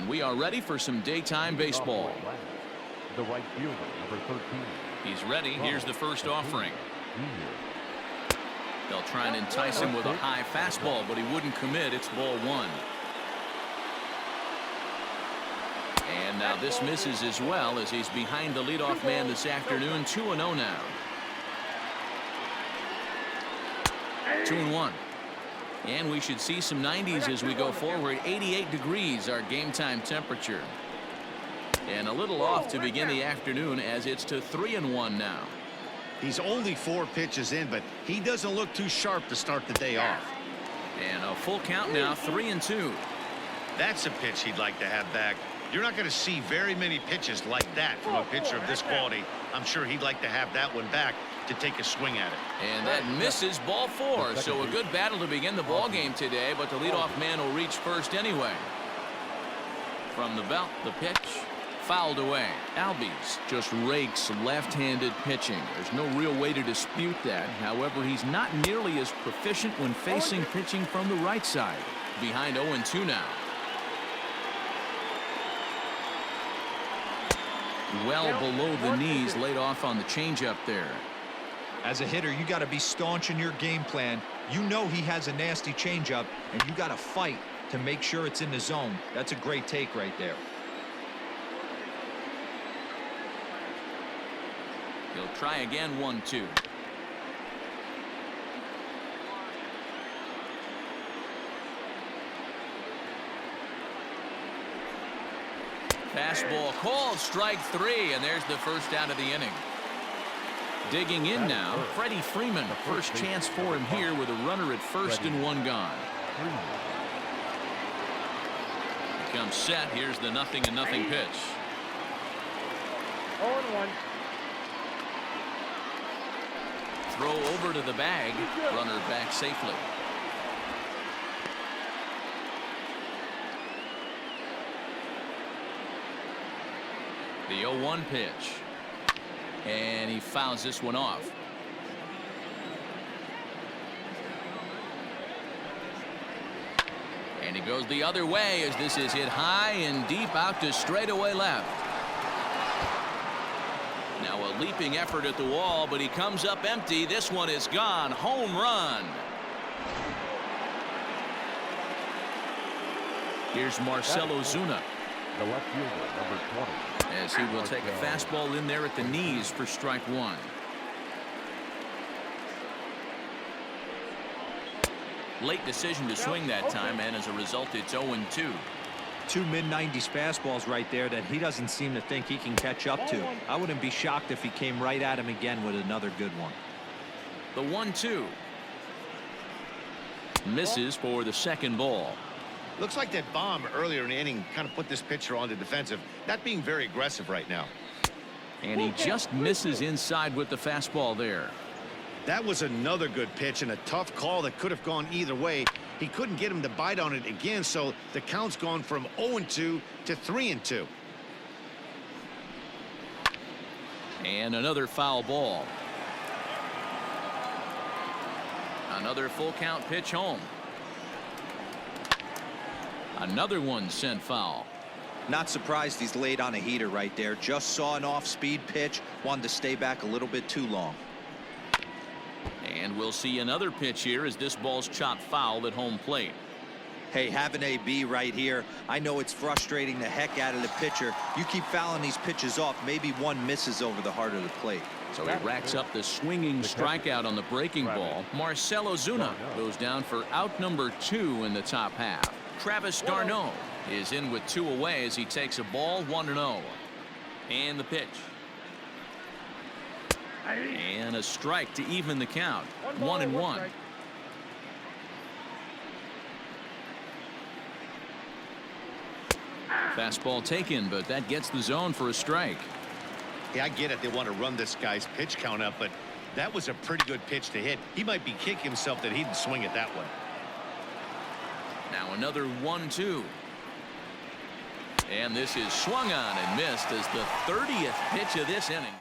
we are ready for some daytime baseball. The right fielder, number 13. He's ready. Here's the first offering. They'll try and entice him with a high fastball, but he wouldn't commit. It's ball one. And now this misses as well, as he's behind the leadoff man this afternoon. 2-0 now. 2-1. And we should see some 90s as we go forward. 88 degrees our game time temperature. And a little off to begin the afternoon, as it's to 3-1 now. He's only 4 pitches in, but he doesn't look too sharp to start the day off. And a full count now, 3-2. That's a pitch he'd like to have back. You're not going to see very many pitches like that from a pitcher of this quality. I'm sure he'd like to have that one back to take a swing at it. And that misses, ball 4. So a good battle to begin the ball game today, but the leadoff man will reach first anyway. From the belt, the pitch. Fouled away. Albies just rakes left-handed pitching. There's no real way to dispute that. However, he's not nearly as proficient when facing pitching from the right side. Behind 0-2 now. Well below the knees, laid off on the changeup there. As a hitter, you got to be staunch in your game plan. You know he has a nasty changeup, and you got to fight to make sure it's in the zone. That's a great take right there. He'll try again. 1-2. Fastball called, strike 3, and there's the first out of the inning. Digging in now, Freddie Freeman. First chance for him here with a runner at first and 1 gone. He comes set. Here's the 0-0 pitch. 0-1. Throw over to the bag. Runner back safely. The 0-1 pitch. And he fouls this one off. And he goes the other way as this is hit high and deep out to straightaway left. Now a leaping effort at the wall, but he comes up empty. This one is gone. Home run. Here's Marcell Ozuna. The left fielder, number 20. As he will take a fastball in there at the knees for strike 1. Late decision to swing that time, and as a result, it's 0-2. 2 mid-90s fastballs right there that he doesn't seem to think he can catch up to. I wouldn't be shocked if he came right at him again with another good one. The 1-2. Misses for the second ball. Looks like that bomb earlier in the inning kind of put this pitcher on the defensive, not being very aggressive right now. And he just misses inside with the fastball there. That was another good pitch and a tough call that could have gone either way. He couldn't get him to bite on it again, so the count's gone from 0-2 to 3-2. And another foul ball. Another full count pitch home. Another one sent foul. Not surprised he's laid on a heater right there. Just saw an off-speed pitch. Wanted to stay back a little bit too long. And we'll see another pitch here as this ball's chopped foul at home plate. Hey, have an AB right here. I know it's frustrating the heck out of the pitcher. You keep fouling these pitches off, maybe one misses over the heart of the plate. So he racks up the swinging strikeout on the breaking ball. Marcell Ozuna goes down for out number 2 in the top half. Travis d'Arnaud is in with 2 away as he takes a ball. 1-0. And the pitch. And a strike to even the count. 1-1. Fastball taken, but that gets the zone for a strike. Yeah, I get it. They want to run this guy's pitch count up, but that was a pretty good pitch to hit. He might be kicking himself that he didn't swing it that way. Now another 1-2. And this is swung on and missed as the 30th pitch of this inning.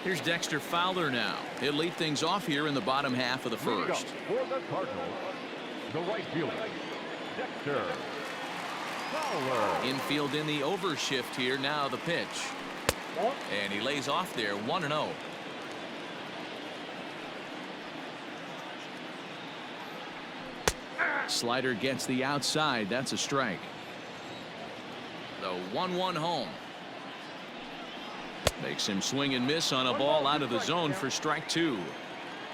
Here's Dexter Fowler now. He'll lead things off here in the bottom half of the first. For the Cardinals, the right fielder, Dexter. Fowler. Infield in the overshift here. Now the pitch. And he lays off there, 1-0. Slider gets the outside. That's a strike. The 1-1 home. Makes him swing and miss on a ball out of the zone for strike 2.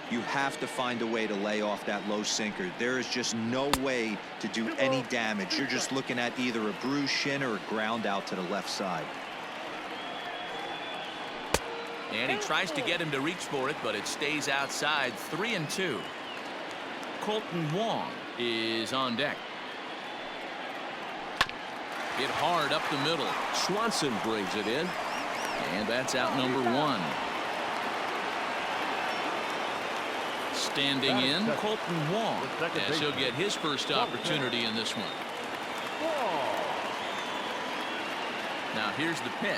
You have to find a way to lay off that low sinker. There is just no way to do any damage. You're just looking at either a bruised shin or a ground out to the left side. And he tries to get him to reach for it, but it stays outside. 3-2. Colton Wong is on deck. Hit hard up the middle. Swanson brings it in. And that's out number 1. Standing in, Colton Wong, as he'll get his first opportunity in this one. Now here's the pitch.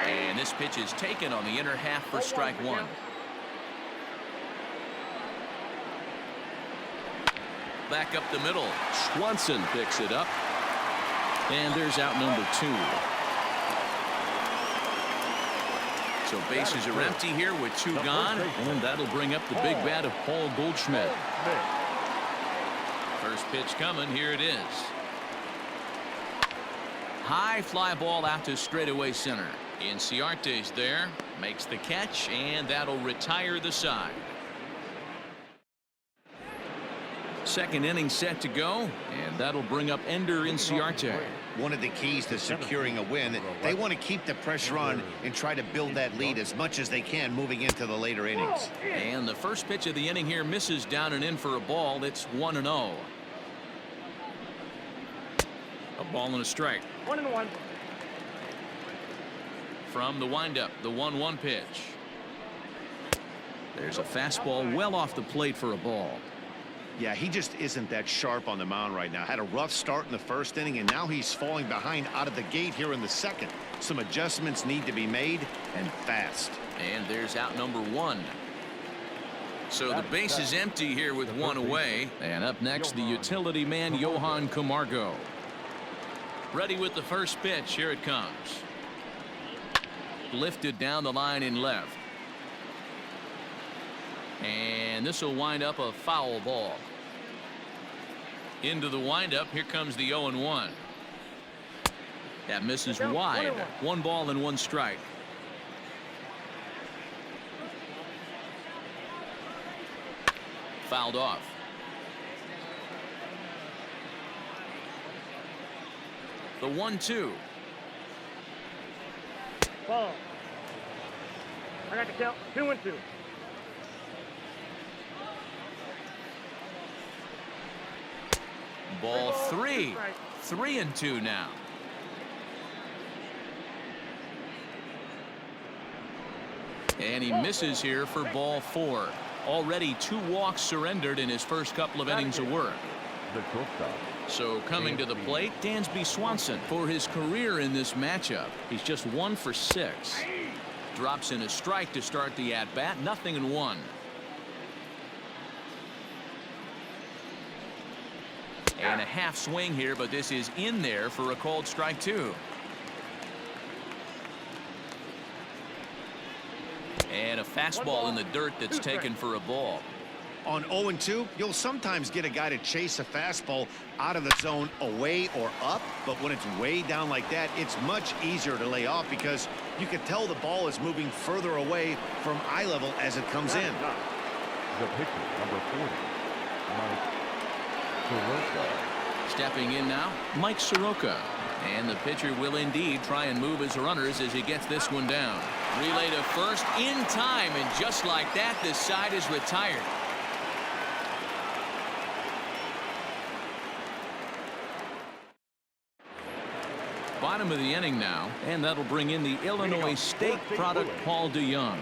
And this pitch is taken on the inner half for strike 1. Back up the middle. Swanson picks it up. And there's out number 2. So bases are empty here with 2 gone. And that'll bring up the big bat of Paul Goldschmidt. First pitch coming. Here it is. High fly ball out to straightaway center. Inciarte's there. Makes the catch. And that'll retire the side. Second inning set to go, and that'll bring up Ender Inciarte. One of the keys to securing a win, they want to keep the pressure on and try to build that lead as much as they can moving into the later innings. And the first pitch of the inning here misses down and in for a ball. It's 1-0. A ball and a strike. 1-1. From the windup, the 1-1 pitch. There's a fastball well off the plate for a ball. Yeah, he just isn't that sharp on the mound right now. Had a rough start in the first inning, and now he's falling behind out of the gate here in the second. Some adjustments need to be made, and fast. And there's out number 1. So the base is empty here with 1 away. And up next, the utility man, Johan Camargo. Ready with the first pitch. Here it comes. Lifted down the line in left. And this will wind up a foul ball. Into the windup. Here comes the 0-1. That misses wide. 1 ball and 1 strike. Fouled off. The 1-2. Ball. I got the count. 2-2. Ball 3. 3-2 now. And he misses here for ball 4. Already 2 walks surrendered in his first couple of innings of work. So coming to the plate, Dansby Swanson. For his career in this matchup, he's just 1 for 6. Drops in a strike to start the at-bat. 0-1. And a half swing here, but this is in there for a called strike 2. And a fastball in the dirt that's taken for a ball. On 0-2, you'll sometimes get a guy to chase a fastball out of the zone away or up, but when it's way down like that, it's much easier to lay off because you can tell the ball is moving further away from eye level as it comes in. The pitcher, number 40, Mike Soroka. Stepping in now, Mike Soroka. And the pitcher will indeed try and move his runners as he gets this one down. Relay to first in time, and just like that, this side is retired. Bottom of the inning now, and that'll bring in the Illinois State product, Paul DeYoung.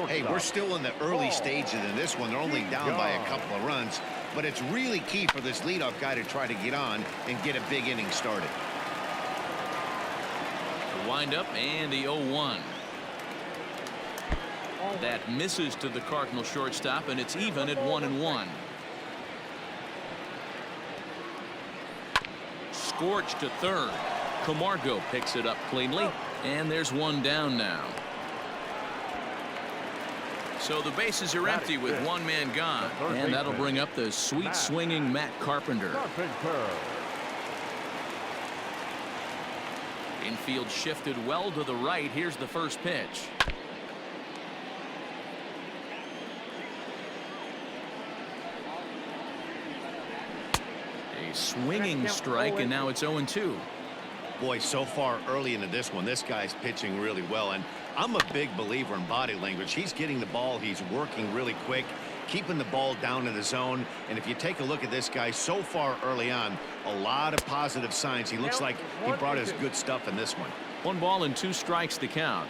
Hey, we're still in the early stages in this one. They're only down by a couple of runs, but it's really key for this leadoff guy to try to get on and get a big inning started. The windup and the 0-1. That misses to the Cardinal shortstop, and it's even at 1-1. scorched to third. Camargo picks it up cleanly, and there's one down now. So the bases are empty with one man gone, and that'll bring up the sweet swinging Matt Carpenter. Infield shifted well to the right. Here's the first pitch. A swinging strike, and now it's 0-2. Boy, so far early into this one, this guy's pitching really well, and I'm a big believer in body language. He's getting the ball, he's working really quick, keeping the ball down in the zone, and if you take a look at this guy so far early on, a lot of positive signs. He looks like he brought his good stuff in this one. 1 ball and 2 strikes to count.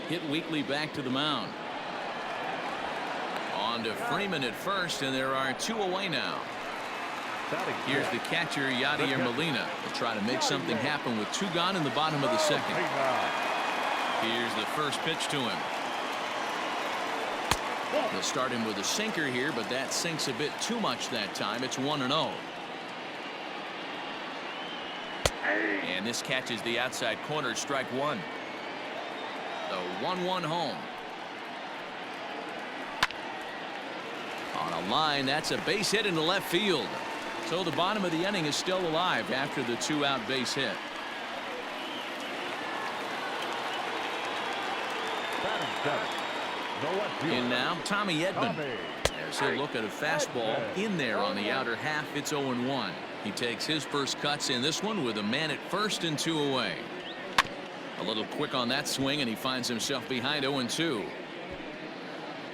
Hit weakly back to the mound. On to Freeman at first, and there are 2 away now. Here's the catcher, Yadier Molina. Will try to make something happen with 2 gone in the bottom of the second. Here's the first pitch to him. They'll start him with a sinker here, but that sinks a bit too much that time. It's 1-0. And this catches the outside corner, strike 1. The 1-1 home. On a line, that's a base hit into left field. So the bottom of the inning is still alive after the 2-out base hit. And now Tommy Edman. As he'll look at a fastball in there on the outer half. It's 0-1. He takes his first cuts in this one with a man at first and 2 away. A little quick on that swing, and he finds himself behind 0-2.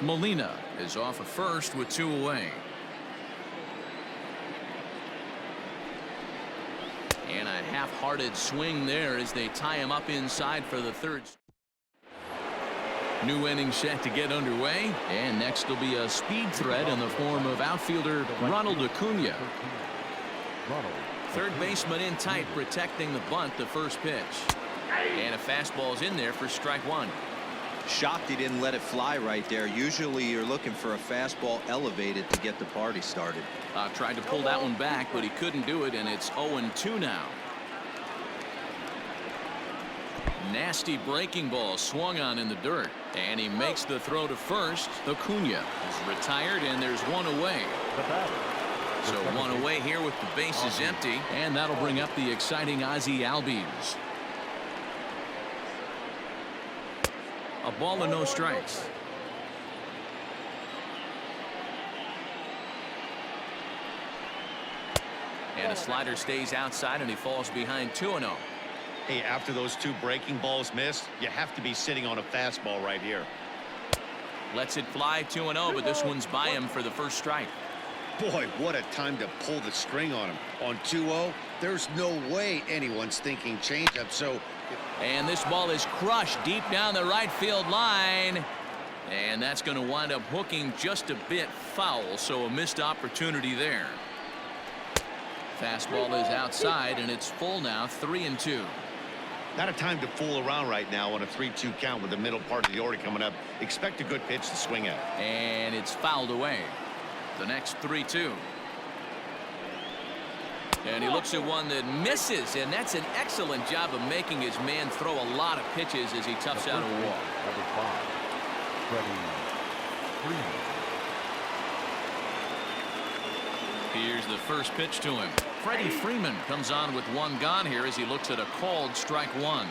Molina is off at first with 2 away. And a half-hearted swing there as they tie him up inside for the 3rd. New inning set to get underway, and next will be a speed threat in the form of outfielder Ronald Acuna. 3rd baseman in tight, protecting the bunt. The first pitch, and a fastball's in there for strike 1. Shocked he didn't let it fly right there. Usually you're looking for a fastball elevated to get the party started. Tried to pull that one back, but he couldn't do it, and it's 0-2 now. Nasty breaking ball swung on in the dirt, and he makes the throw to first. Acuna is retired, and there's 1 away. So 1 away here with the bases empty, and that'll bring up the exciting Ozzie Albies. A ball and no strikes. And a slider stays outside, and he falls behind 2-0. Hey, after those 2 breaking balls missed, you have to be sitting on a fastball right here. Lets it fly 2-0, but this one's by him for the first strike. Boy, what a time to pull the string on him. On 2-0, there's no way anyone's thinking changeup, so... And this ball is crushed deep down the right field line. And that's going to wind up hooking just a bit foul, so a missed opportunity there. Fastball is outside, and it's full now, 3-2. Not a time to fool around right now on a 3-2 count with the middle part of the order coming up. Expect a good pitch to swing at. And it's fouled away. The next 3-2. And he looks at one that misses, and that's an excellent job of making his man throw a lot of pitches as he toughs out a walk. Number 5, Freddie Freeman. Here's the first pitch to him. Freddie Freeman comes on with 1 gone here as he looks at a called strike 1.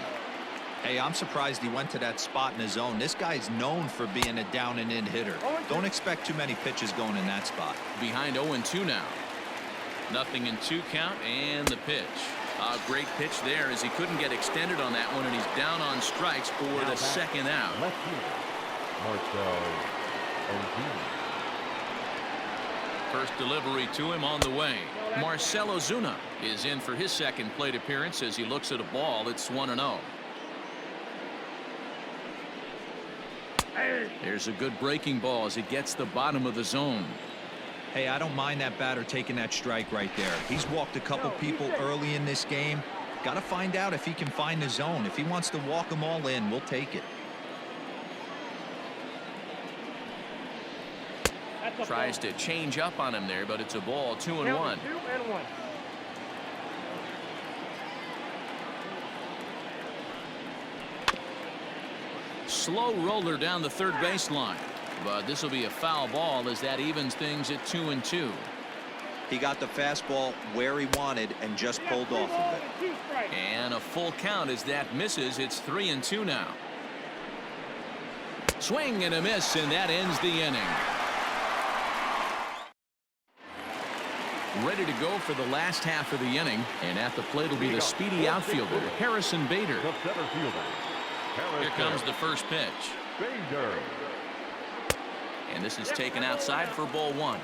Hey, I'm surprised he went to that spot in his zone. This guy's known for being a down and in hitter. Don't expect too many pitches going in that spot. Behind 0-2 now. 0-2 count, and the pitch. A great pitch there as he couldn't get extended on that one, and he's down on strikes for the second out. Left fielder, Marcell Ozuna. First delivery to him on the way. Marcell Ozuna is in for his second plate appearance as he looks at a ball. It's 1-0. There's a good breaking ball as it gets the bottom of the zone. Hey, I don't mind that batter taking that strike right there. He's walked a couple people early in this game. Got to find out if he can find the zone. If he wants to walk them all in, we'll take it. Tries to change up on him there, but it's a ball. 2-1. 2-1. Slow roller down the third baseline, but this will be a foul ball as that evens things at 2-2. He got the fastball where he wanted and just pulled off of it. And a full count as that misses. It's 3-2 now. Swing and a miss, and that ends the inning. Ready to go for the last half of the inning, and at the plate will be the speedy outfielder, Harrison Bader. The center fielder. Here comes the first pitch. Bader. And this is taken outside for ball 1.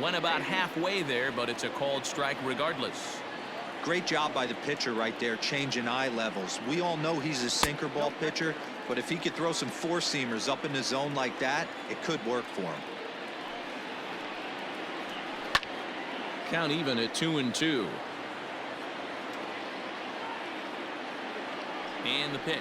Went about halfway there, but it's a called strike regardless. Great job by the pitcher right there, changing eye levels. We all know he's a sinker ball pitcher, but if he could throw some four-seamers up in the zone like that, it could work for him. Count even at 2-2. And the pitch.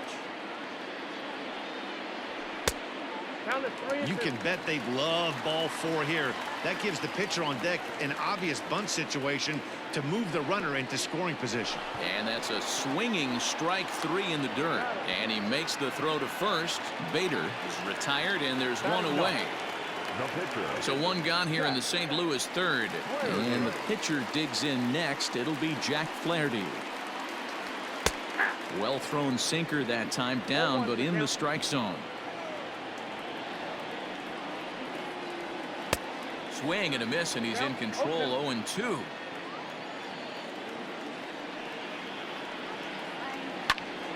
You can bet they love ball 4 here. That gives the pitcher on deck an obvious bunt situation to move the runner into scoring position. And that's a swinging strike 3 in the dirt. And he makes the throw to first. Bader is retired, and there's one away. So one gone here in the St. Louis third. And the pitcher digs in next. It'll be Jack Flaherty. Well thrown sinker that time, down but in the strike zone. Swing and a miss, and he's in control. 0-2.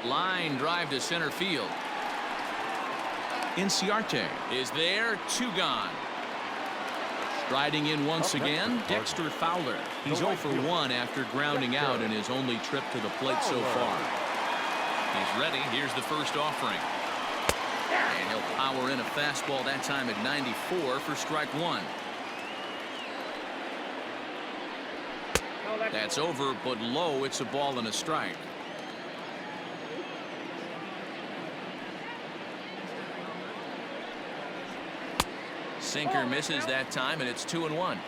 Line drive to center field. Inciarte is there. 2 gone. Striding in once again, Dexter Fowler. He's 0 for 1 after grounding out in his only trip to the plate so far. He's ready. Here's the first offering. And he'll power in a fastball that time at 94 for strike 1. That's over, but low. It's a ball and a strike. Sinker misses that time, and it's 2-1.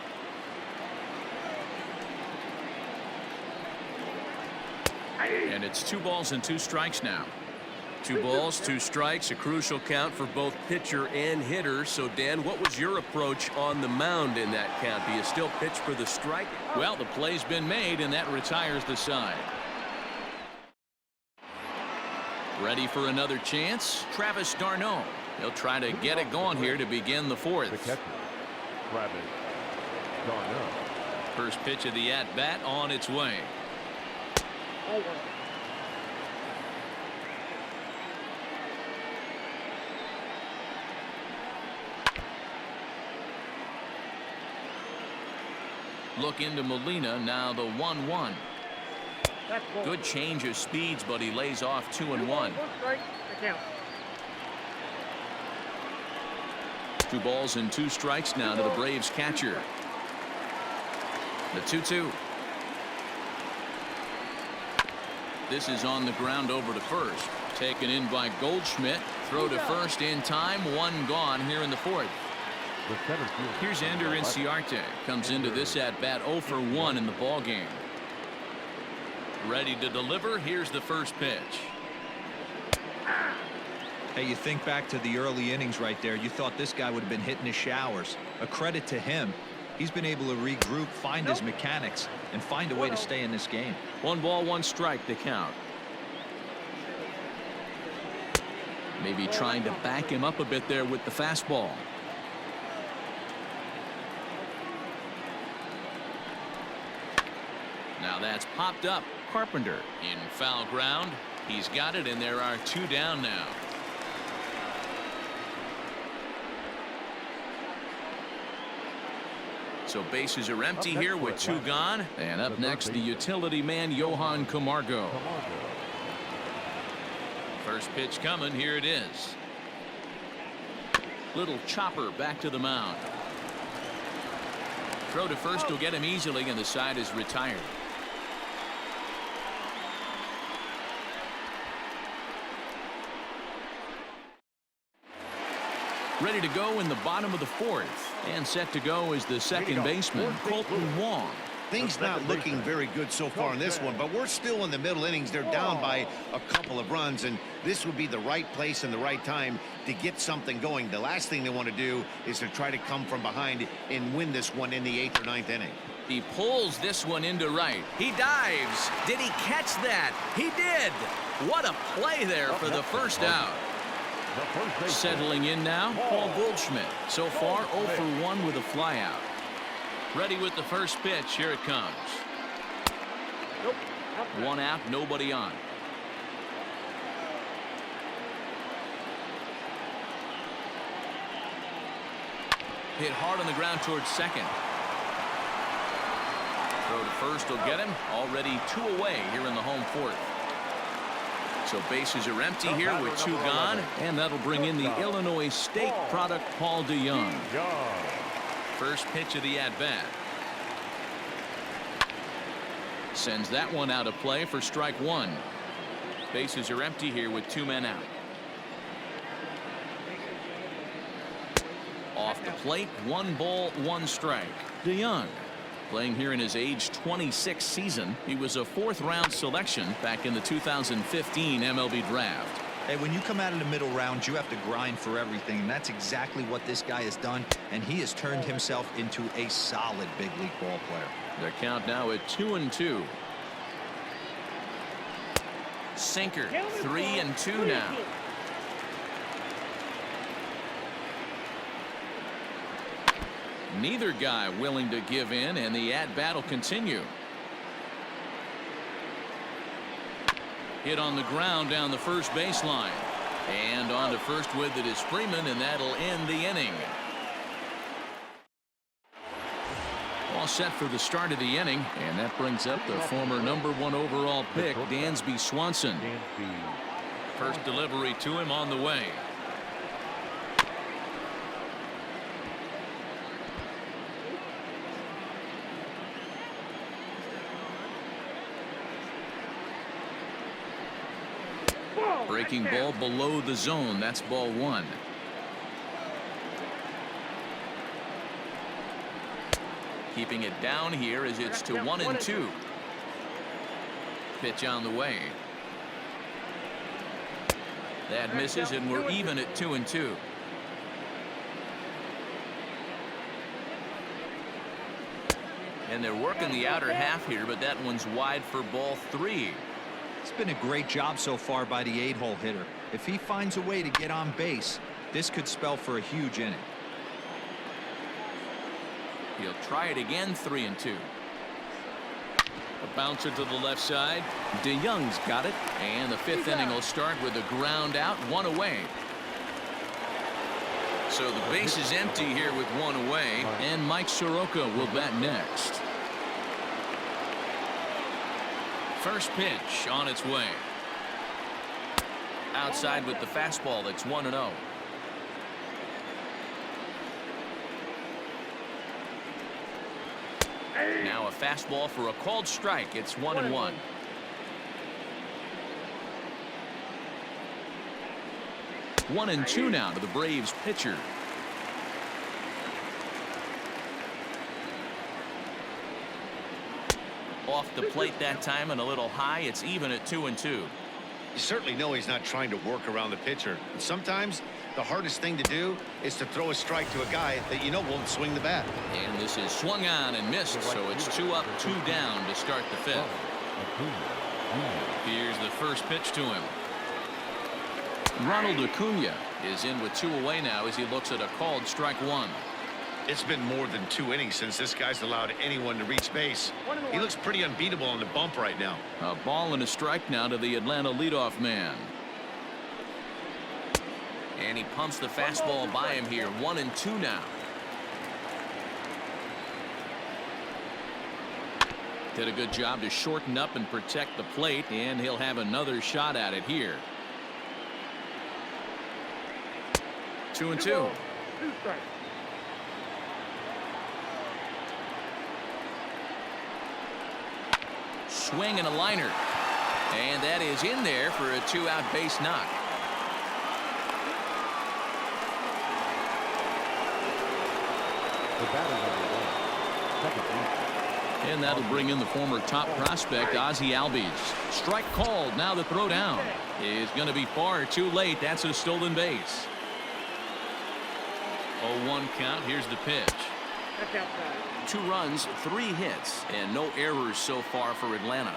And it's 2 balls and 2 strikes now. 2 balls, 2 strikes, a crucial count for both pitcher and hitter. So, Dan, what was your approach on the mound in that count? Do you still pitch for the strike? Well, the play's been made, and that retires the side. Ready for another chance? Travis d'Arnaud. He'll try to get it going here to begin the 4th. The catcher, Travis d'Arnaud. First pitch of the at-bat on its way. Look into Molina, now the 1-1. Good change of speeds, but he lays off 2-1. 2 balls and 2 strikes now to the Braves catcher. The 2-2. This is on the ground over to first. Taken in by Goldschmidt. Throw to first in time. 1 gone here in the 4th. Here's Ender Inciarte. Comes into this at bat 0 for 1 in the ball game. Ready to deliver. Here's the first pitch. Hey, you think back to the early innings right there. You thought this guy would have been hitting his showers. A credit to him. He's been able to regroup, find his mechanics, and find a way to stay in this game. 1 ball, 1 strike to count. Maybe trying to back him up a bit there with the fastball. Now that's popped up. Carpenter in foul ground. He's got it, and there are 2 down now. So bases are empty here with 2 gone. And up next, the utility man, Johan Camargo. First pitch coming. Here it is. Little chopper back to the mound. Throw to first will get him easily, and the side is retired. Ready to go in the bottom of the fourth. And set to go is the second baseman, Colton Wong. Things not looking very good so far in this one, but we're still in the middle innings. They're down by a couple of runs, and this would be the right place and the right time to get something going. The last thing they want to do is to try to come from behind and win this one in the 8th or 9th inning. He pulls this one into right. He dives. Did he catch that? He did. What a play there for the first out. Settling in now, Paul Goldschmidt. So far, 0 for 1 with a flyout. Ready with the first pitch. Here it comes. One out, nobody on. Hit hard on the ground towards second. Throw to first will get him. Already 2 away here in the home fourth. So bases are empty here with 2 gone, and that'll bring in the Illinois State product, Paul DeYoung. First pitch of the at-bat. Sends that one out of play for strike 1. Bases are empty here with 2 men out. Off the plate, 1 ball, 1 strike. DeYoung playing here in his age 26 season. He was a 4th-round selection back in the 2015 MLB draft. Hey, when you come out of the middle round, you have to grind for everything, and that's exactly what this guy has done, and he has turned himself into a solid big league ball player. The count now at 2-2. Sinker, 3-2 now. Neither guy willing to give in, and the at-bat will continue. Hit on the ground down the first baseline. And on to first with it is Freeman, and that'll end the inning. All set for the start of the inning, and that brings up the former #1 overall pick, Dansby Swanson. First delivery to him on the way. Breaking ball below the zone. That's ball 1. Keeping it down here as it's to 1-2. Pitch on the way. That misses, and we're even at 2-2. And they're working the outer half here, but that one's wide for ball 3. It's been a great job so far by the 8-hole hitter. If he finds a way to get on base, this could spell for a huge inning. He'll try it again, 3-2. A bouncer to the left side. DeYoung's got it, and the 5th inning will start with a ground out, 1 away. So the base is empty here with 1 away, and Mike Soroka will bat next. First pitch on its way. Outside with the fastball. That's 1-0. Now a fastball for a called strike. It's 1-1. One and 2 now to the Braves pitcher. Off the plate that time and a little high. It's even at 2-2. You certainly know he's not trying to work around the pitcher. And sometimes the hardest thing to do is to throw a strike to a guy that you know won't swing the bat. And this is swung on and missed, so it's 2 up, 2 down to start the 5th. Here's the first pitch to him. Ronald Acuna is in with 2 away now as he looks at a called strike 1. It's been more than 2 innings since this guy's allowed anyone to reach base. He looks pretty unbeatable on the bump right now. A ball and a strike now to the Atlanta leadoff man. And he pumps the fastball by him here. 1 and 2 now. Did a good job to shorten up and protect the plate, and he'll have another shot at it here. 2 and 2. Swing and a liner, and that is in there for a 2-out base knock. The batter's under one. Second base. And that'll bring in the former top prospect, Ozzie Albies. Strike called. Now the throw down is going to be far too late. That's a stolen base. 0-1 count. Here's the pitch. That's outside. 2 runs, 3 hits, and no errors so far for Atlanta.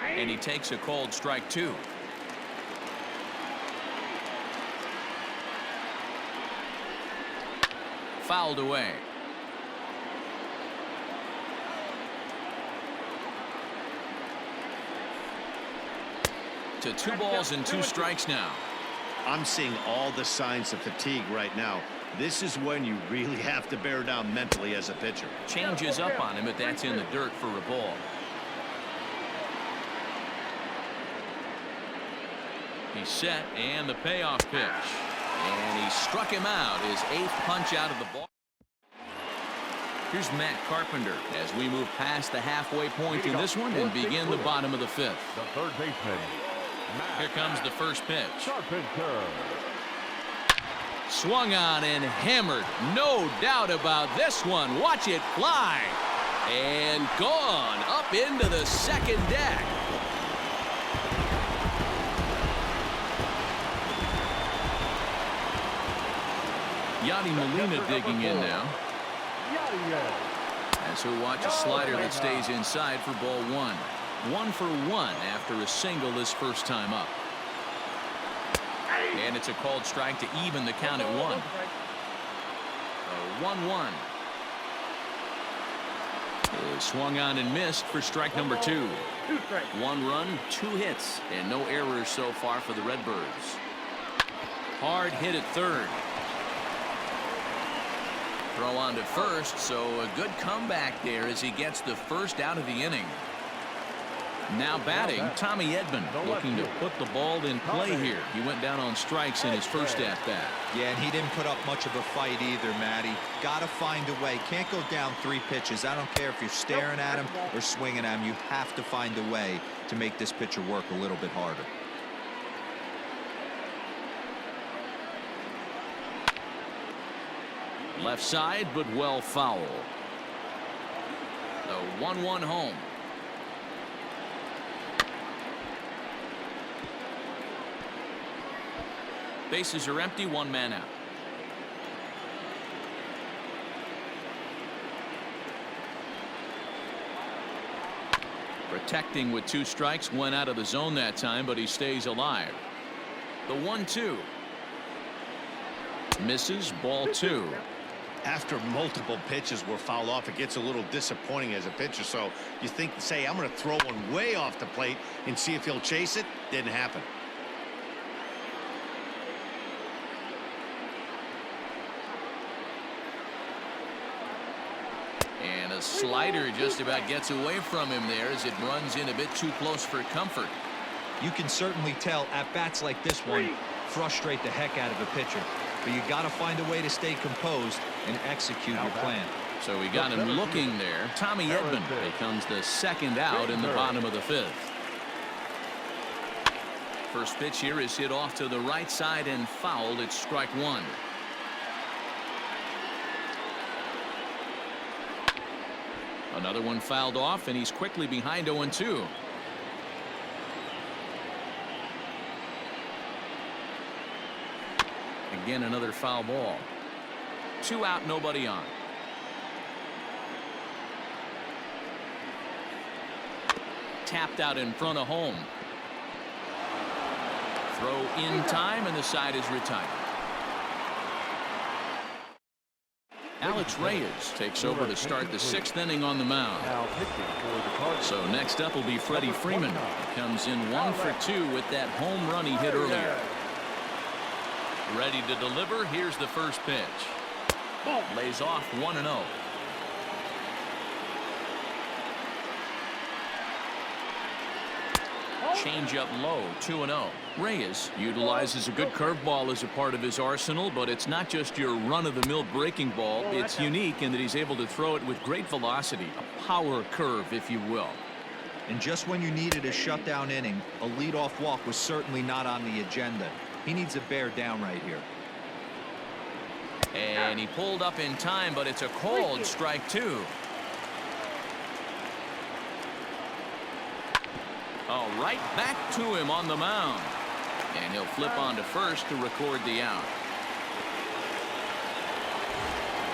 And he takes a called strike 2. Fouled away. To 2 balls and 2 strikes now. I'm seeing all the signs of fatigue right now. This is when you really have to bear down mentally as a pitcher. Changes up on him, but that's in the dirt for a ball. He's set, and the payoff pitch. And he struck him out, his 8th punch out of the ball. Here's Matt Carpenter as we move past the halfway point in this one and begin the bottom of the 5th. The third baseman. Here comes the first pitch. Carpenter. Swung on and hammered. No doubt about this one. Watch it fly. And gone up into the second deck. Yadi Molina digging in now. As he'll watch a slider that stays inside for ball 1. 1 for 1 after a single his first time up. And it's a called strike to even the count at 1. 1-1. Swung on and missed for strike number 2. 1 run, 2 hits, and no errors so far for the Redbirds. Hard hit at third. Throw on to first, so a good comeback there as he gets the first out of the inning. Now batting, Tommy Edman, looking to put the ball in play here. He went down on strikes in his first at-bat. Yeah, and he didn't put up much of a fight either, Matty. Got to find a way. Can't go down 3 pitches. I don't care if you're staring at him or swinging at him. You have to find a way to make this pitcher work a little bit harder. Left side, but well foul. The 1-1 home. Bases are empty, 1 man out. Protecting with 2 strikes, went out of the zone that time, but he stays alive. The 1-2. Misses, ball 2. After multiple pitches were fouled off, it gets a little disappointing as a pitcher. So you think, say, I'm going to throw one way off the plate and see if he'll chase it. Didn't happen. And a slider just about gets away from him there as it runs in a bit too close for comfort. You can certainly tell at bats like this one frustrate the heck out of a pitcher. But you got to find a way to stay composed and execute your plan. So we got him looking there. Tommy Edman becomes the second out in the bottom of the 5th. First pitch here is hit off to the right side and fouled. It's strike 1. Another one fouled off, and he's quickly behind 0-2. Again, another foul ball. 2 out, nobody on. Tapped out in front of home. Throw in time, and the side is retired. Alex Reyes takes over to start the 6th inning on the mound. So next up will be Freddie Freeman. He comes in 1 for 2 with that home run he hit earlier. Ready to deliver. Here's the first pitch. Lays off 1-0. Change up low, 2-0. Reyes utilizes a good curveball as a part of his arsenal, but it's not just your run-of-the-mill breaking ball. It's unique in that he's able to throw it with great velocity, a power curve, if you will. And just when you needed a shutdown inning, a leadoff walk was certainly not on the agenda. He needs to bear down right here. And he pulled up in time, but it's a called strike two. All right, back to him on the mound. And he'll flip on to first to record the out.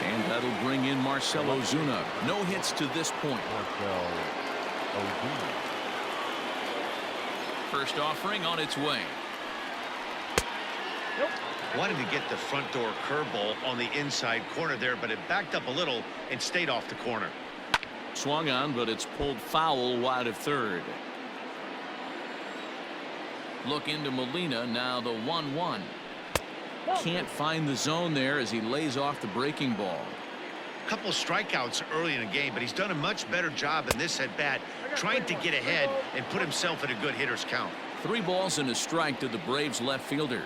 And that'll bring in Marcell Ozuna. No hits to this point. First offering on its way. Wanted to get the front door curveball on the inside corner there, but it backed up a little and stayed off the corner. Swung on, but it's pulled foul wide of third. Look into Molina, now the 1-1. Can't find the zone there as he lays off the breaking ball. Couple strikeouts early in the game, but he's done a much better job in this at bat, trying to get ahead and put himself in a good hitter's count. 3 balls and a strike to the Braves left fielder.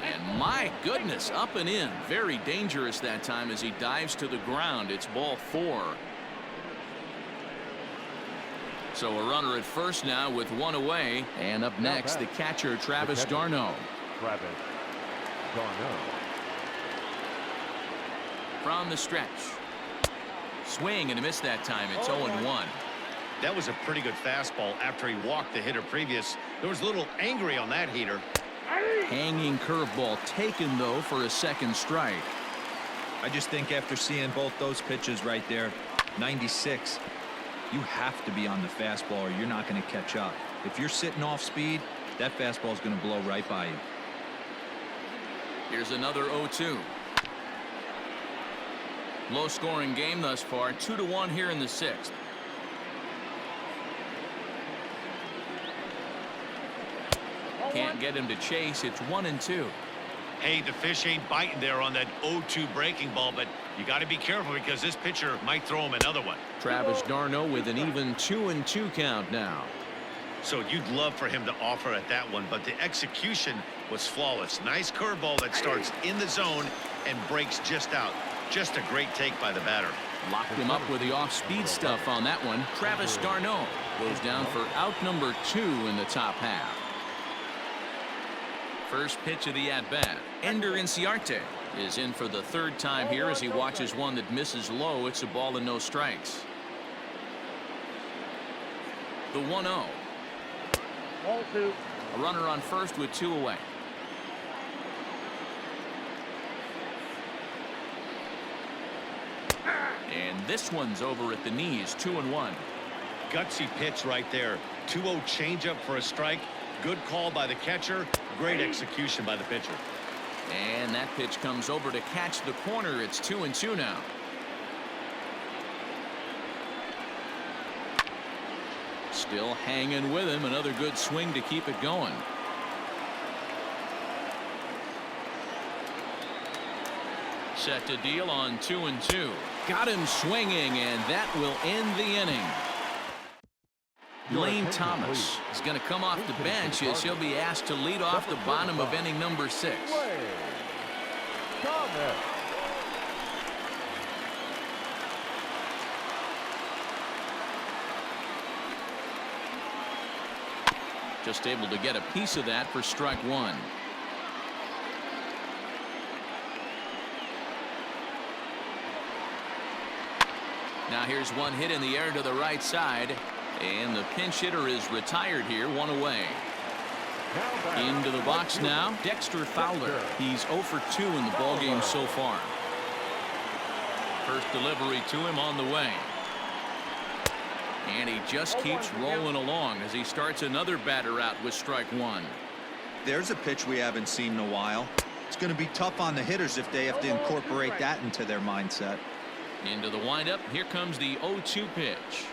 And my goodness, up and in. Very dangerous that time as he dives to the ground. It's ball 4. So a runner at first now with 1 away. And up next, the catcher, Travis d'Arnaud. From the stretch. Swing and a miss that time. It's 0-1. That was a pretty good fastball after he walked the hitter previous. There was a little angry on that heater. Hanging curveball taken, though, for a second strike. I just think after seeing both those pitches right there, 96, you have to be on the fastball or you're not going to catch up. If you're sitting off speed, that fastball is going to blow right by you. Here's another 0-2. Low scoring game thus far, 2-1 here in the 6th. Can't get him to chase. It's 1-2. Hey, the fish ain't biting there on that 0-2 breaking ball, but you got to be careful because this pitcher might throw him another one. Travis d'Arnaud with an even 2-2 count now. So you'd love for him to offer at that one, but the execution was flawless. Nice curveball that starts in the zone and breaks just out. Just a great take by the batter. Locked him up with the off-speed stuff on that one. Travis d'Arnaud goes down for out number 2 in the top half. First pitch of the at-bat. Ender Inciarte is in for the 3rd time here as he watches one that misses low. It's a ball and no strikes. The 1-0. Ball 2. A runner on first with 2 away. And this one's over at the knees. 2-1. Gutsy pitch right there. 2-0 changeup for a strike. Good call by the catcher. Great execution by the pitcher. And that pitch comes over to catch the corner. It's 2-2 now. Still hanging with him. Another good swing to keep it going. Set to deal on 2-2. Got him swinging, and that will end the inning. Lane Thomas is going to come off the bench as he'll be asked to lead off the bottom of inning number 6. Just able to get a piece of that for strike 1. Now here's one hit in the air to the right side. And the pinch hitter is retired here, 1 away. Into the box now, Dexter Fowler. He's 0 for 2 in the ballgame so far. First delivery to him on the way. And he just keeps rolling along as he starts another batter out with strike 1. There's a pitch we haven't seen in a while. It's going to be tough on the hitters if they have to incorporate that into their mindset. Into the windup, here comes the 0-2 pitch.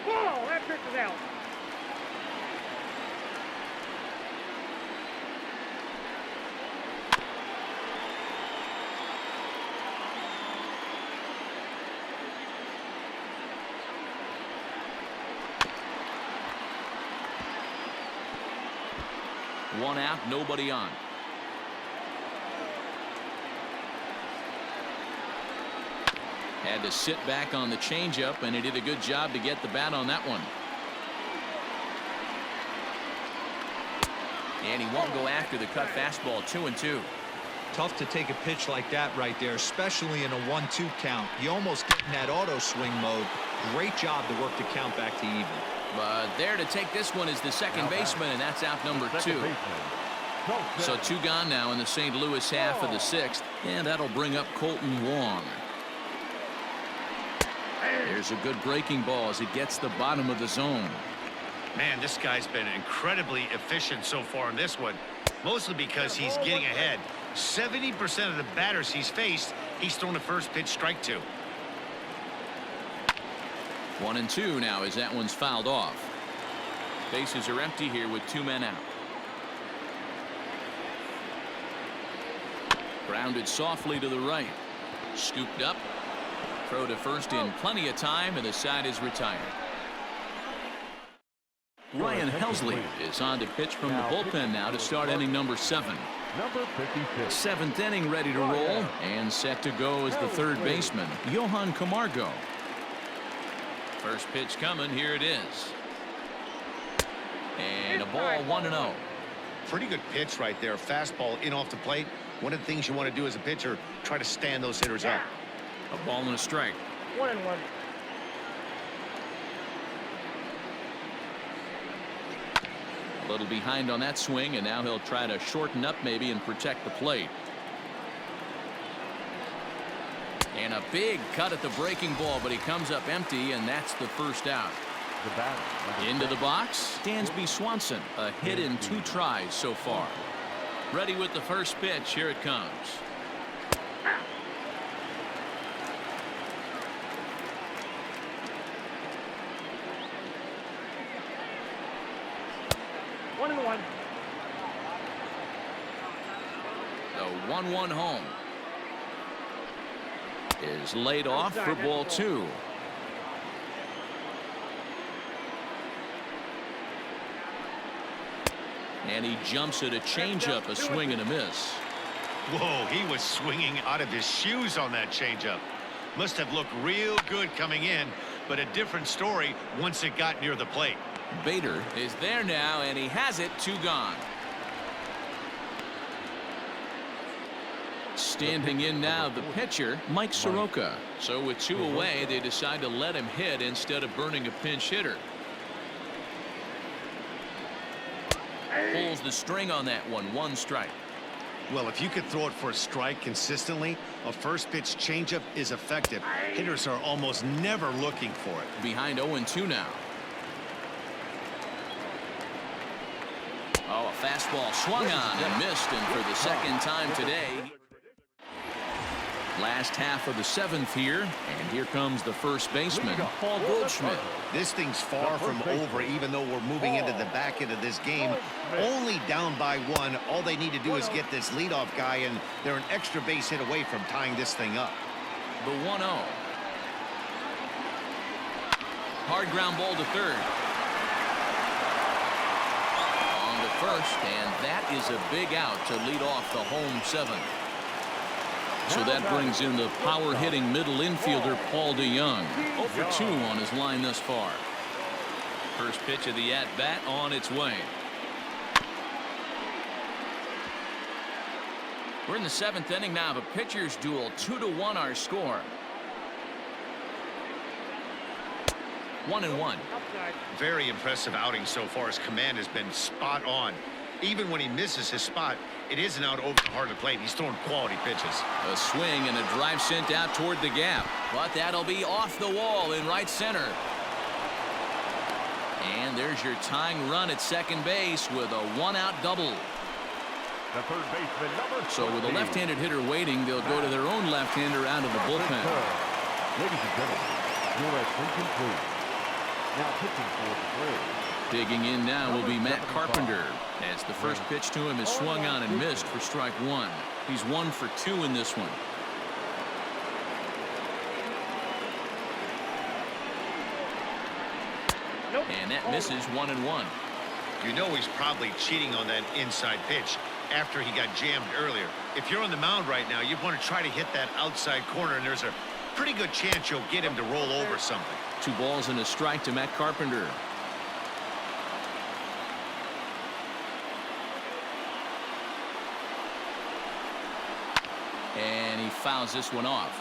Whoa, that pitch is out. One out, nobody on. Had to sit back on the changeup, and he did a good job to get the bat on that one. And he won't go after the cut fastball. 2-2. Tough to take a pitch like that right there, especially in a 1-2 count. You almost get in that auto swing mode. Great job to work the count back to even. But there to take this one is the second baseman, and that's out number 2. So 2 gone now in the St. Louis half of the 6th, and that'll bring up Colton Wong. There's a good breaking ball as it gets the bottom of the zone. Man, this guy's been incredibly efficient so far in this one, mostly because he's getting ahead. 70% of the batters he's faced, he's thrown the first pitch strike to. 1-2 now as that one's fouled off. Bases are empty here with 2 men out. Grounded softly to the right. Scooped up. Throw to first in plenty of time, and the side is retired. Ryan Helsley is on to pitch from the bullpen now to start inning number 7. Number 56. 7th inning ready to roll and set to go as the third baseman, Johan Camargo. First pitch coming. Here it is. And a ball 1-0. Pretty good pitch right there. Fastball in off the plate. One of the things you want to do as a pitcher, try to stand those hitters up. A ball and a strike. 1-1. A little behind on that swing, and now he'll try to shorten up maybe and protect the plate. And a big cut at the breaking ball, but he comes up empty, and that's the first out. The batter. Into the box, Dansby Swanson. A hit in 2 tries so far. Ready with the first pitch. Here it comes. The 1-1 home is laid off for ball 2. And he jumps at a changeup, a swing and a miss. Whoa, he was swinging out of his shoes on that changeup. Must have looked real good coming in, but a different story once it got near the plate. Bader is there now, and he has it. 2 gone. Standing in now, the pitcher, Mike Soroka. So with 2 away, they decide to let him hit instead of burning a pinch hitter. Pulls the string on that one. 1 strike. Well, if you could throw it for a strike consistently, a first pitch changeup is effective. Hitters are almost never looking for it. Behind 0-2 now. Oh, a fastball swung on and missed, and for the second time today. Last half of the 7th here, and here comes the first baseman, Paul Goldschmidt. This thing's far from over, even though we're moving into the back end of this game. Only down by 1. All they need to do is get this leadoff guy, and they're an extra base hit away from tying this thing up. The 1-0. Hard ground ball to third. On to first, and that is a big out to lead off the home 7th. So that brings in the power-hitting middle infielder, Paul DeYoung. 0 for 2 on his line thus far. First pitch of the at-bat on its way. We're in the 7th inning now of a pitcher's duel. 2-1 our score. 1-1. Very impressive outing so far. His command has been spot on. Even when he misses his spot, it isn't out over the heart of the plate. He's throwing quality pitches. A swing and a drive sent out toward the gap. But that'll be off the wall in right center. And there's your tying run at second base with a 1-out double. The third baseman, number 20. So with a left-handed hitter waiting, they'll go to their own left-hander out of the bullpen. Ladies and gentlemen, you're at Lincoln. Now pitching for the Braves. Digging in now will be Matt Carpenter, as the first pitch to him is swung on and missed for strike 1. He's 1 for 2 in this one. And that misses 1-1. You know he's probably cheating on that inside pitch after he got jammed earlier. If you're on the mound right now, you want to try to hit that outside corner, and there's a pretty good chance you'll get him to roll over something. 2 balls and a strike to Matt Carpenter. And he fouls this one off.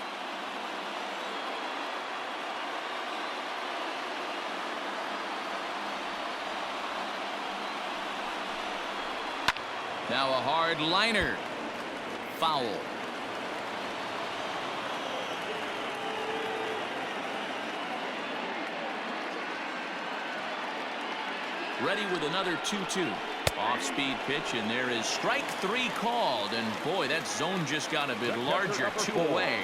Now a hard liner. Foul. Ready with another 2-2. Off-speed pitch, and there is strike 3 called. And boy, that zone just got a bit larger. 2 away.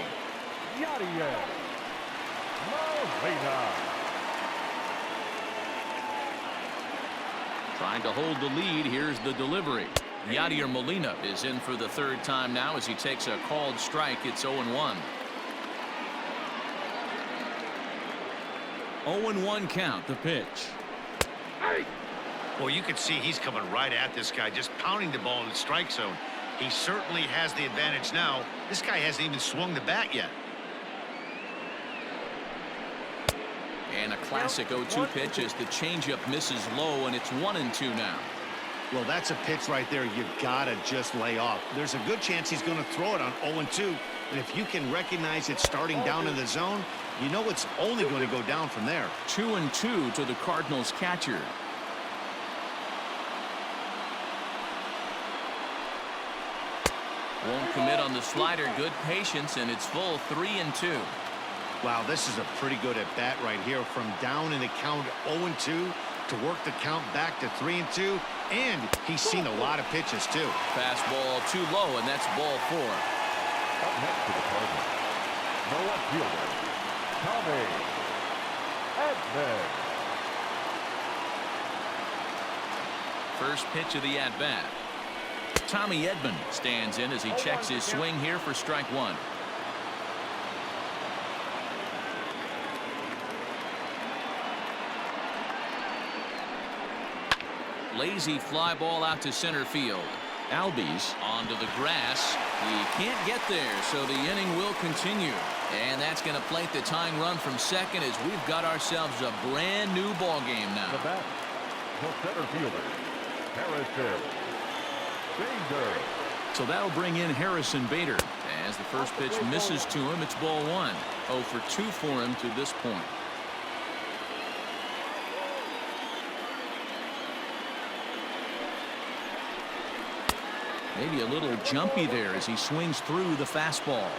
Trying to hold the lead. Here's the delivery. Yadier Molina is in for the 3rd time now as he takes a called strike. It's 0-1. 0-1 count. The pitch. Well, you can see he's coming right at this guy, just pounding the ball in the strike zone. He certainly has the advantage now. This guy hasn't even swung the bat yet. And a classic 0-2 pitch as the changeup misses low, and it's 1-2 now. Well, that's a pitch right there you gotta just lay off. There's a good chance he's going to throw it on 0-2, and if you can recognize it starting down in the zone, you know it's only going to go down from there. 2-2 to the Cardinals catcher. Won't commit on the slider. Good patience, and it's full 3-2. Wow, this is a pretty good at bat right here, from down in the count 0-2 to work the count back to 3-2, and he's seen a lot of pitches too. Fastball too low, and that's ball 4. Up next to the Cardinals, no left fielder, Tommy Edman. First pitch of the at-bat. Tommy Edman stands in as he checks his swing here for strike 1. Lazy fly ball out to center field. Albies onto the grass. He can't get there, so the inning will continue. And that's going to plate the tying run from second as we've got ourselves a brand new ball game now. The bat, the center fielder, Harrison Bader. So that'll bring in Harrison Bader. As the first pitch misses to him, it's ball 1. 0 for 2 for him to this point. Maybe a little jumpy there as he swings through the fastball.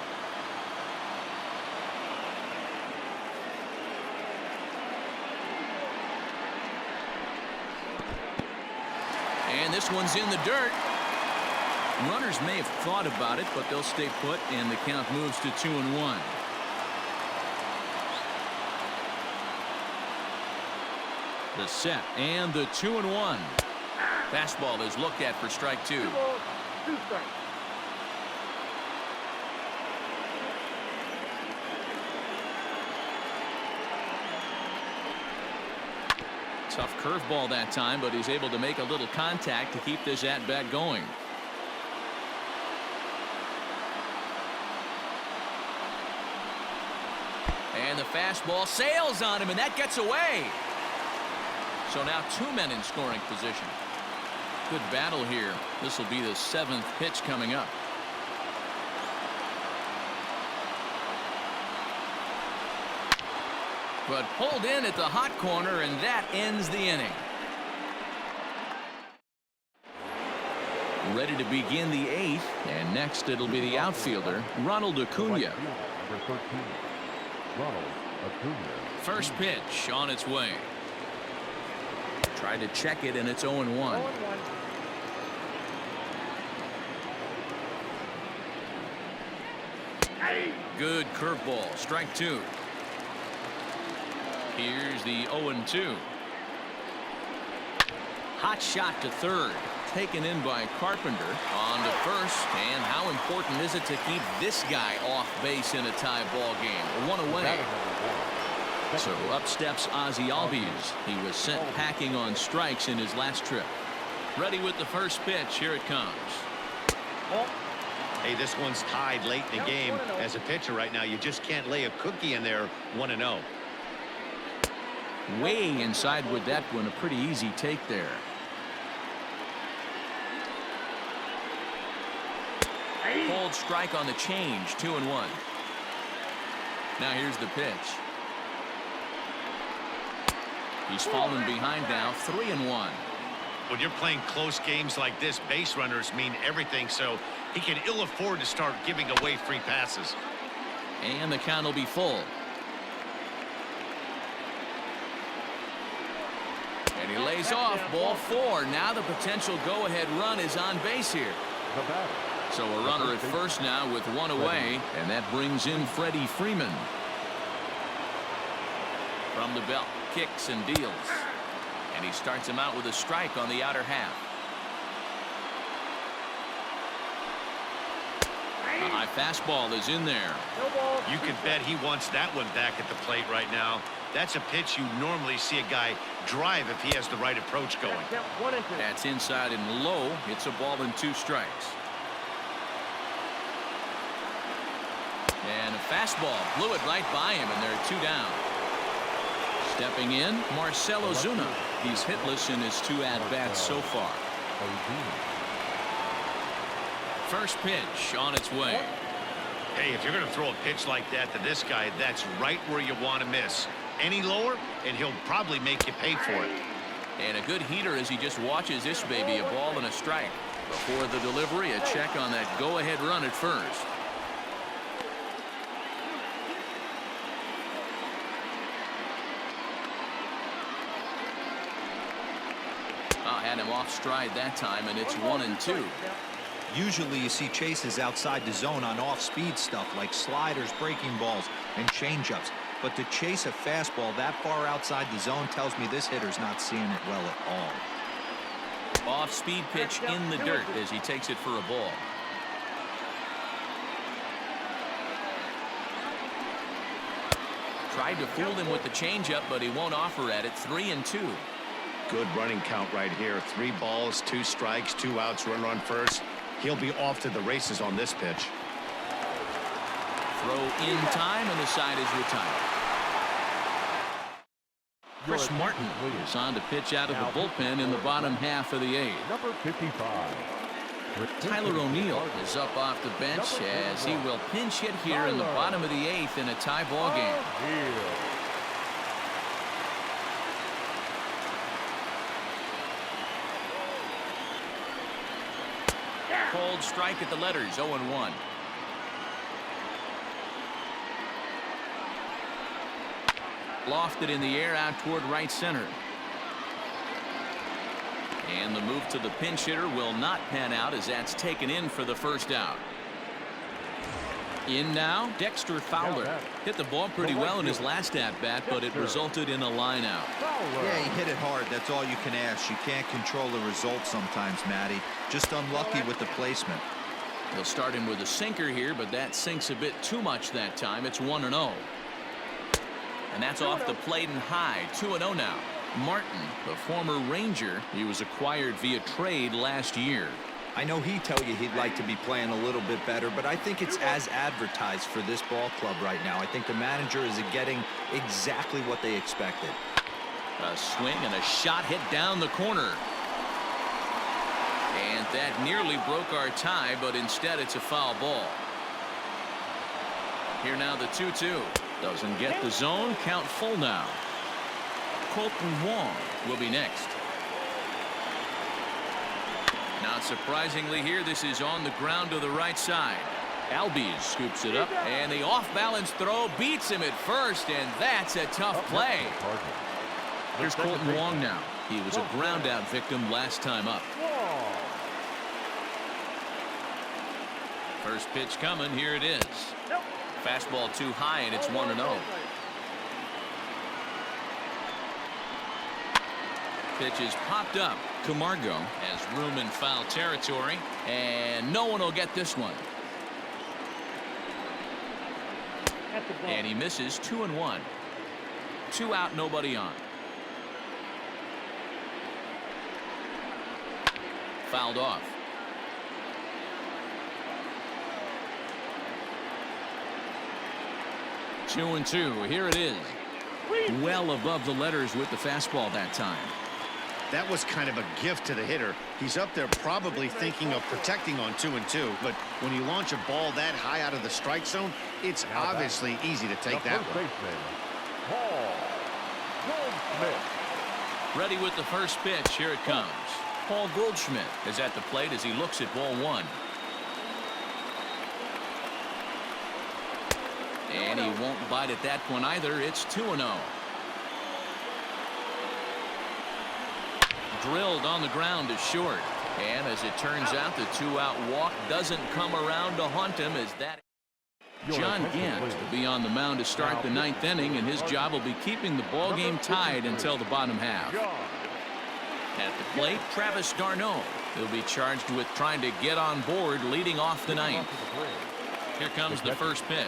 And this one's in the dirt. Runners may have thought about it, but they'll stay put, and the count moves to 2-1. The set and the 2-1. Fastball is looked at for strike 2. 2 strikes. Tough curveball that time, but he's able to make a little contact to keep this at-bat going. And the fastball sails on him, and that gets away. So now 2 men in scoring position. Good battle here. This will be the 7th pitch coming up. But pulled in at the hot corner, and that ends the inning. Ready to begin the 8th, and next it'll be the outfielder, Ronald Acuna. Number 13, Ronald Acuna. First pitch on its way. Tried to check it, and it's 0-1. 0-1. Good curveball. Strike 2. Here's the 0-2. Hot shot to third. Taken in by Carpenter. On to first. And how important is it to keep this guy off base in a tie ball game? 1 away. So up steps Ozzie Albies. He was sent packing on strikes in his last trip. Ready with the first pitch. Here it comes. Hey, this one's tied late in the game. As a pitcher right now, you just can't lay a cookie in there. 1-0. Way inside with that one. A pretty easy take there. Pulled called strike on the change. 2-1. Now here's the pitch. He's fallen behind now. 3-1. When you're playing close games like this, base runners mean everything, so he can ill afford to start giving away free passes. And the count will be full. And he lays off. Ball 4. Now the potential go-ahead run is on base here. The batter. So a runner at first now with one away, and that brings in Freddie Freeman. From the belt, kicks and deals. And he starts him out with a strike on the outer half. A high fastball is in there. You can bet he wants that one back at the plate right now. That's a pitch you normally see a guy drive if he has the right approach going. That's inside and low. It's a ball and 2 strikes. And a fastball blew it right by him, and there are 2 down. Stepping in, Marcell Ozuna. He's hitless in his 2 at-bats so far. First pitch on its way. Hey, if you're going to throw a pitch like that to this guy, that's right where you want to miss. Any lower, and he'll probably make you pay for it. And a good heater as he just watches this baby, a ball and a strike. Before the delivery, a check on that go-ahead run at first. Had him off stride that time, and it's 1-2. Usually you see chases outside the zone on off-speed stuff like sliders, breaking balls, and changeups. But to chase a fastball that far outside the zone tells me this hitter's not seeing it well at all. Off-speed pitch in the dirt as he takes it for a ball. Tried to fool him with the changeup, but he won't offer at it. 3-2. Good running count right here. 3 balls, 2 strikes, 2 outs, runner on first. He'll be off to the races on this pitch. Throw in time, and the side is retired. Chris Martin is on to pitch out of the bullpen in the bottom half of the 8th. Number 55. Tyler O'Neill is up off the bench as he will pinch hit here in the bottom of the 8th in a tie ball game. Cold strike at the letters. 0-1. Lofted in the air out toward right center. And the move to the pinch hitter will not pan out as that's taken in for the first out. In now, Dexter Fowler. Hit the ball pretty well in his last at-bat, but it resulted in a line out. Yeah, he hit it hard. That's all you can ask. You can't control the result sometimes, Matty. Just unlucky with the placement. They'll start him with a sinker here, but that sinks a bit too much that time. It's 1-0. And that's off the plate and high. 2-0 now. Martin, the former Ranger, he was acquired via trade last year. I know he'd tell you he'd like to be playing a little bit better, but I think it's as advertised for this ball club right now. I think the manager is getting exactly what they expected. A swing and a shot hit down the corner. And that nearly broke our tie, but instead it's a foul ball. Here now the 2-2. Doesn't get the zone. Count full now. Colton Wong will be next. Not surprisingly here, this is on the ground to the right side. Albies scoops it up, and the off-balance throw beats him at first, and that's a tough play. Here's Colton Wong now. He was a ground-out victim last time up. First pitch coming. Here it is. Fastball too high, and it's 1-0. Pitch is popped up. Camargo has room in foul territory, and no one will get this one. And he misses. 2-1. 2 out, nobody on. Fouled off. Two and two. Here it is. Well above the letters with the fastball that time. That was kind of a gift to the hitter. He's up there probably thinking of protecting on 2-2, but when you launch a ball that high out of the strike zone, it's obviously easy to take that one. Ready with the first pitch. Here it comes. Paul Goldschmidt is at the plate as he looks at ball one. And he won't bite at that one either. It's 2-0. Drilled on the ground to short. And as it turns out, the 2-out walk doesn't come around to haunt him as that. John Gant will be on the mound to start the 9th inning, and his job will be keeping the ball game tied until the bottom half. At the plate, Travis d'Arnaud. He'll be charged with trying to get on board leading off the 9th. Here comes the first pitch.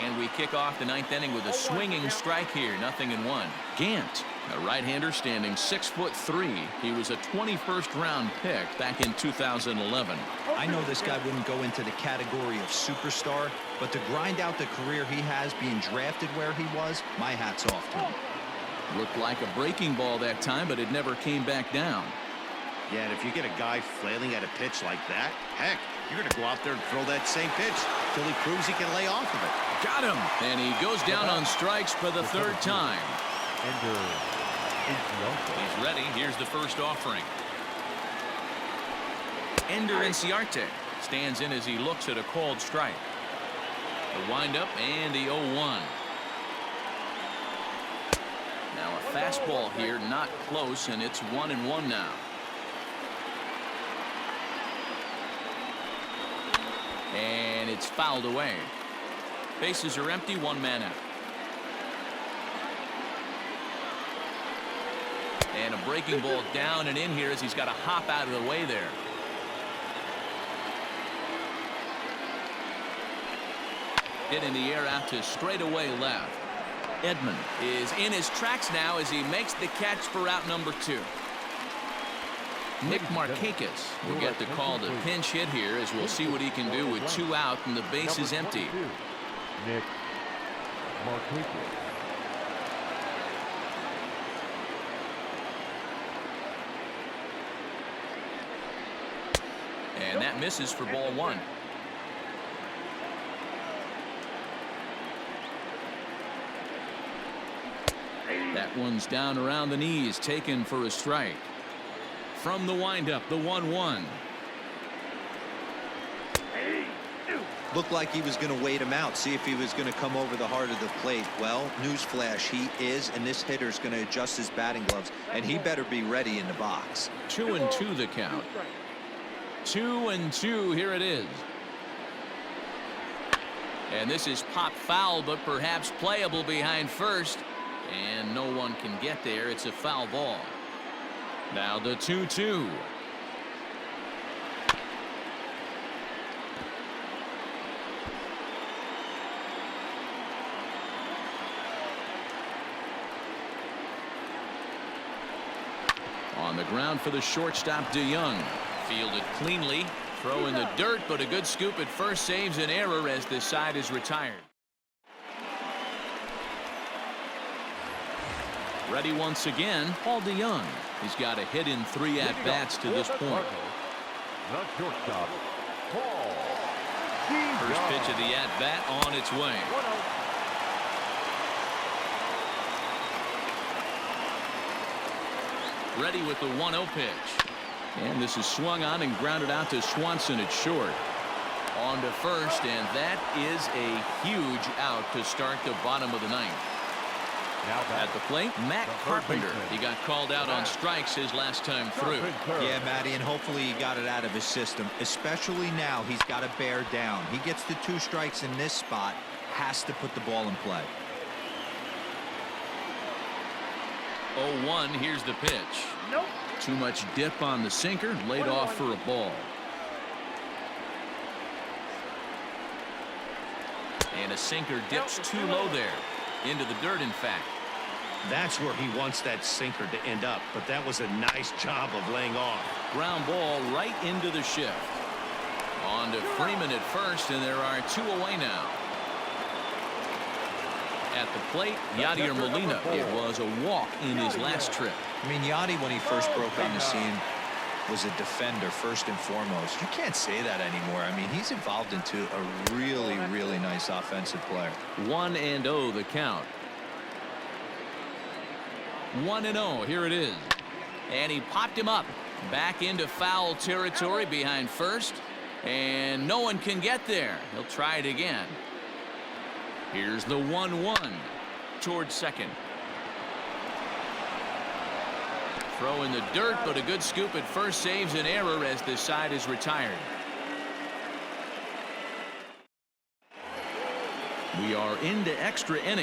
And we kick off the 9th inning with a swinging strike here. 0-1. Gant, a right-hander standing 6'3". He was a 21st round pick back in 2011. I know this guy wouldn't go into the category of superstar, but to grind out the career he has being drafted where he was, my hat's off to him. Looked like a breaking ball that time, but it never came back down. Yeah, and if you get a guy flailing at a pitch like that, heck, you're going to go out there and throw that same pitch till he proves he can lay off of it. Got him. And he goes down on strikes for the 3rd time. He's ready. Here's the first offering. Ender Inciarte stands in as he looks at a called strike. The windup and the 0-1. Now a fastball here, not close, and it's 1-1 now. And it's fouled away. Bases are empty, 1 man out. And a breaking ball down and in here as he's got to hop out of the way there. Hit in the air out to straightaway left. Edman is in his tracks now as he makes the catch for out number 2. Nick Markakis will get the call to pinch hit here as we'll see what he can do with 2 out and the base is empty. Nick Markakis. And that misses for ball 1. That one's down around the knees, taken for a strike. From the windup, the 1-1. Looked like he was going to wait him out, see if he was going to come over the heart of the plate. Well, newsflash, he is, and this hitter's going to adjust his batting gloves, and he better be ready in the box. 2-2 the count. 2-2, here it is. And this is pop foul, but perhaps playable behind first. And no one can get there. It's a foul ball. Now the 2-2. On the ground for the shortstop, DeYoung. Fielded cleanly. Throw in the dirt, but a good scoop at first saves an error as this side is retired. Ready once again, Paul DeYoung. He's got a hit in 3 at-bats to this point. First pitch of the at-bat on its way. Ready with the 1-0 pitch. And this is swung on and grounded out to Swanson at short. On to first, and that is a huge out to start the bottom of the 9th. At the plate, Matt Carpenter. He got called out on strikes his last time through. Yeah, Matty, and hopefully he got it out of his system. Especially now, he's got to bear down. He gets the 2 strikes in this spot, has to put the ball in play. 0-1, here's the pitch. Nope. Too much dip on the sinker, laid off for a ball. And a sinker dips too low there. Into the dirt, in fact. That's where he wants that sinker to end up, but that was a nice job of laying off. Ground ball right into the shift. On to Freeman at first, and there are 2 away now. At the plate, Yadier Molina. It was a walk in his last trip. I mean, Yadi, when he first broke on the scene, was a defender first and foremost. You can't say that anymore. I mean, he's evolved into a really, really nice offensive player. 1-0 the count. 1-0. Here it is. And he popped him up. Back into foul territory behind first. And no one can get there. He'll try it again. Here's the 1-1 towards second. Throw in the dirt, but a good scoop at first saves an error as this side is retired. We are into extra innings.